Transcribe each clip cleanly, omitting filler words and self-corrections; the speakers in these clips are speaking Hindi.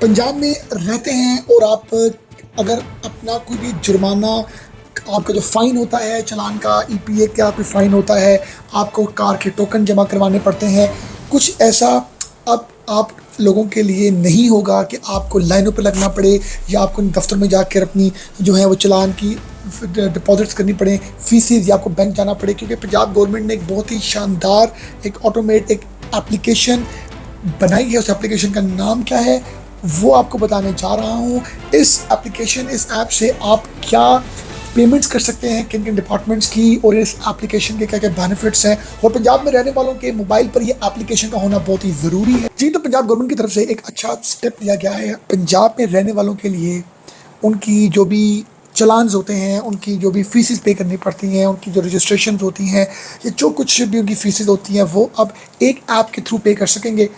पंजाब में रहते हैं और आप अगर अपना कोई भी जुर्माना, आपका जो फ़ाइन होता है चालान का, ईपीए का कोई फ़ाइन होता है, आपको कार के टोकन जमा करवाने पड़ते हैं। कुछ ऐसा अब आप लोगों के लिए नहीं होगा कि आपको लाइनों पे लगना पड़े या आपको दफ्तर में जाकर अपनी जो है वो चालान की डिपॉजिट्स करनी पड़े, फीसेस, या आपको बैंक जाना पड़े। क्योंकि पंजाब गवर्नमेंट ने एक बहुत ही शानदार एक ऑटोमेट एक एप्लीकेशन बनाई है। उस एप्लीकेशन का नाम क्या है वो आपको बताने जा रहा हूँ। इस एप्लीकेशन, इस ऐप से आप क्या पेमेंट्स कर सकते हैं, किन किन डिपार्टमेंट्स की, और इस एप्लीकेशन के क्या क्या बेनिफिट्स हैं, और पंजाब में रहने वालों के मोबाइल पर ये एप्लीकेशन का होना बहुत ही ज़रूरी है। जी, तो पंजाब गवर्नमेंट की तरफ से एक अच्छा स्टेप लिया गया है पंजाब में रहने वालों के लिए। उनकी जो भी चलान्स होते हैं, उनकी जो भी फ़ीसेस पे करनी पड़ती हैं, उनकी जो रजिस्ट्रेशन होती हैं, या जो कुछ भी उनकी फ़ीसेस होती हैं, वो अब एक ऐप के थ्रू पे कर सकेंगे।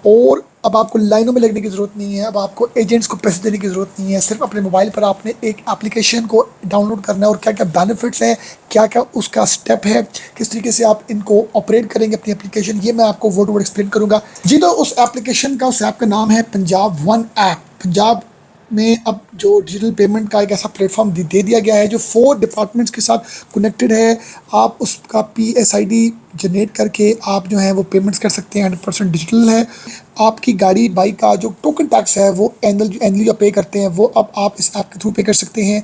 और अब आपको लाइनों में लगने की ज़रूरत नहीं है, अब आपको एजेंट्स को पैसे देने की ज़रूरत नहीं है। सिर्फ अपने मोबाइल पर आपने एक एप्लीकेशन को डाउनलोड करना है, और क्या क्या बेनिफिट्स हैं, क्या क्या उसका स्टेप है, किस तरीके से आप इनको ऑपरेट करेंगे अपनी एप्लीकेशन, ये मैं आपको वर्ड टू वर्ड एक्सप्लेन करूँगा। जी, तो उस एप्लीकेशन का, उस ऐप का नाम है पंजाब वन ऐप। पंजाब में अब जो डिजिटल पेमेंट का एक ऐसा प्लेटफॉर्म दे दिया गया है जो 4 डिपार्टमेंट्स के साथ कनेक्टेड है। आप उसका PSID जनरेट करके आप जो है वो पेमेंट्स कर सकते हैं। 100% डिजिटल है। आपकी गाड़ी बाइक का जो टोकन टैक्स है वो एनुअली जो पे करते हैं वो अब आप इस ऐप के थ्रू पे कर सकते हैं।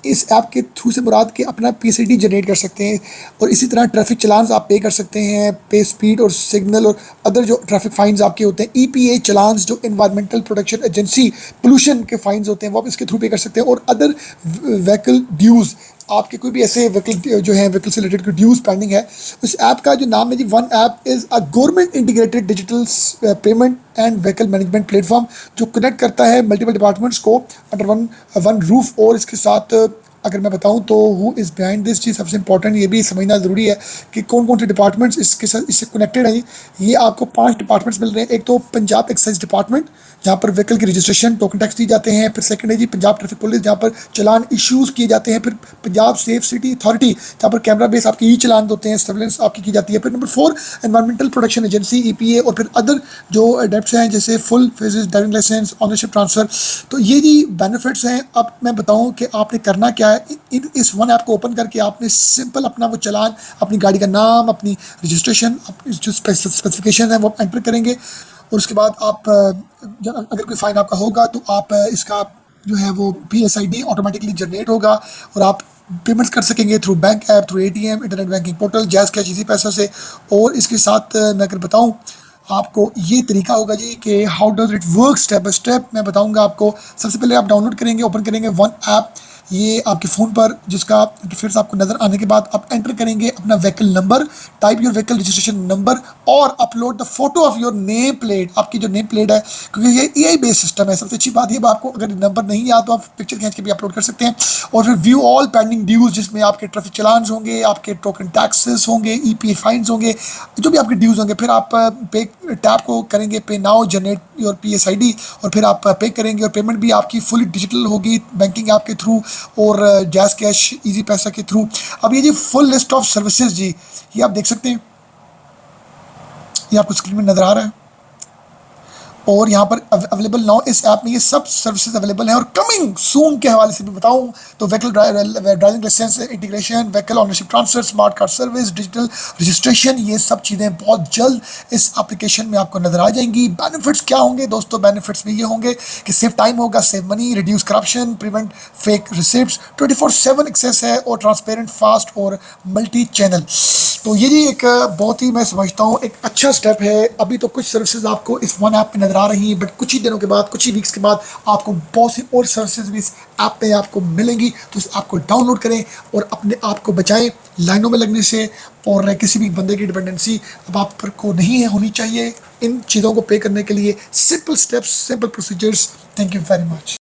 इस ऐप के थ्रू से मुराद के अपना PSID जनरेट कर सकते हैं, और इसी तरह ट्रैफिक चलान्स आप पे कर सकते हैं, पे स्पीड और सिग्नल और अदर जो ट्रैफिक फ़ाइन्स आपके होते हैं, EPA चलान्स जो इन्वायरमेंटल प्रोटेक्शन एजेंसी पोल्यूशन के फ़ाइन्स होते हैं, वो आप इसके थ्रू पे कर सकते हैं। और अदर व्हीकल ड्यूज़, आपके कोई भी ऐसे व्हीकल जो है व्हीकल से रिलेटेड कोई ड्यूज़ पेंडिंग है। उस ऐप का जो नाम है जी, one app is a government integrated digital payment and vehicle management platform, जो कनेक्ट करता है मल्टीपल डिपार्टमेंट्स को अंडर वन रूफ। और इसके साथ अगर मैं बताऊं तो हु इज़ बिहाइंड दिस चीज़, सबसे इंपॉर्टेंट ये भी समझना ज़रूरी है कि कौन कौन से डिपार्टमेंट्स इसके साथ इससे कनेक्टेड हैं। ये आपको 5 डिपार्टमेंट्स मिल रहे हैं। एक तो पंजाब एक्साइज डिपार्टमेंट, जहाँ पर व्हीकल की रजिस्ट्रेशन, टोकन टैक्स दिए जाते हैं। फिर सेकंड है जी पंजाब ट्रैफिक पुलिस, जहाँ पर चलान इश्यूज़ किए जाते हैं। फिर पंजाब सेफ सिटी अथॉरिटी, जहाँ पर कैमरा बेस आपके चलान होते हैं, सर्वेलेंस आपकी की जाती है। फिर number 4 environmental protection agency, EPA, और फिर अदर जो डेप्स हैं जैसे full phases, driving licence, ownership transfer. तो ये जी बेनिफिट्स हैं। अब मैं बताऊँ कि आपने करना क्या है। इस वन ऐप को ओपन करके आपने सिंपल अपना वो चलान, अपनी गाड़ी का नाम, अपनी रजिस्ट्रेशन, अपनी जो स्पेसिफिकेशन है वो एंटर करेंगे। और उसके बाद आप अगर कोई फ़ाइन आपका होगा तो आप इसका जो है वो PSID ऑटोमेटिकली जनरेट होगा, और आप पेमेंट्स कर सकेंगे through bank app, through ATM, internet banking portal, jazz cash, easy पैसा से। और इसके साथ मैं अगर बताऊं आपको ये तरीका होगा जी कि how does it work, step by step मैं बताऊंगा आपको। सबसे पहले आप डाउनलोड करेंगे, ओपन करेंगे वन ऐप, ये आपके फ़ोन पर, जिसका इंटरफेस आपको नज़र आने के बाद आप एंटर करेंगे अपना vehicle number, type your vehicle registration number, और upload the photo of your name plate, आपकी जो नेम प्लेट है, क्योंकि ये AI बेस्ड सिस्टम है। सबसे अच्छी बात ये, आपको अगर नंबर नहीं याद तो आप पिक्चर खींच के भी अपलोड कर सकते हैं। और फिर व्यू ऑल पेंडिंग ड्यूज़, जिसमें आपके ट्रैफिक चलान्स होंगे, आपके टोकन टैक्सेस होंगे, EPA फाइन्स होंगे, जो भी आपके ड्यूज़ होंगे। फिर आप पे टैप को करेंगे, पे नाउ, जनरेट योर PSID, और फिर आप पे करेंगे, और पेमेंट भी आपकी फुली डिजिटल होगी बैंकिंग ऐप के थ्रू और जैज़ कैश, इजी पैसा के थ्रू। अब ये जी फुल लिस्ट ऑफ सर्विसेज जी, ये आप देख सकते हैं, ये आपको स्क्रीन में नज़र आ रहा है। और यहाँ पर अवेलेबल नाउ, इस ऐप में ये सब सर्विसेज अवेलेबल हैं। और कमिंग सून के हवाले से भी बताऊँ तो vehicle driving licence integration, vehicle ownership transfer, smart card service, digital registration, ये सब चीज़ें बहुत जल्द इस एप्लीकेशन में आपको नजर आ जाएंगी। बेनिफिट्स क्या होंगे दोस्तों? बेनिफिट्स में ये होंगे कि सेव टाइम होगा, save money, reduce corruption, prevent fake receipts, 24/7 access है, और ट्रांसपेरेंट, फास्ट और मल्टी चैनल। तो ये जी एक बहुत ही, मैं समझता हूँ, एक अच्छा स्टेप है। अभी तो कुछ सर्विसेज आपको इस वन ऐप में नजर आ रही हैं, बट कुछ ही दिनों के बाद, कुछ ही वीक्स के बाद आपको बहुत सी और सर्विसेज भी इस ऐप पे आपको मिलेंगी। तो इस ऐप को डाउनलोड करें और अपने आप को बचाएं लाइनों में लगने से, और किसी भी बंदे की डिपेंडेंसी अब आप पर को नहीं है होनी चाहिए इन चीज़ों को पे करने के लिए। Simple steps, simple procedures. Thank you very much.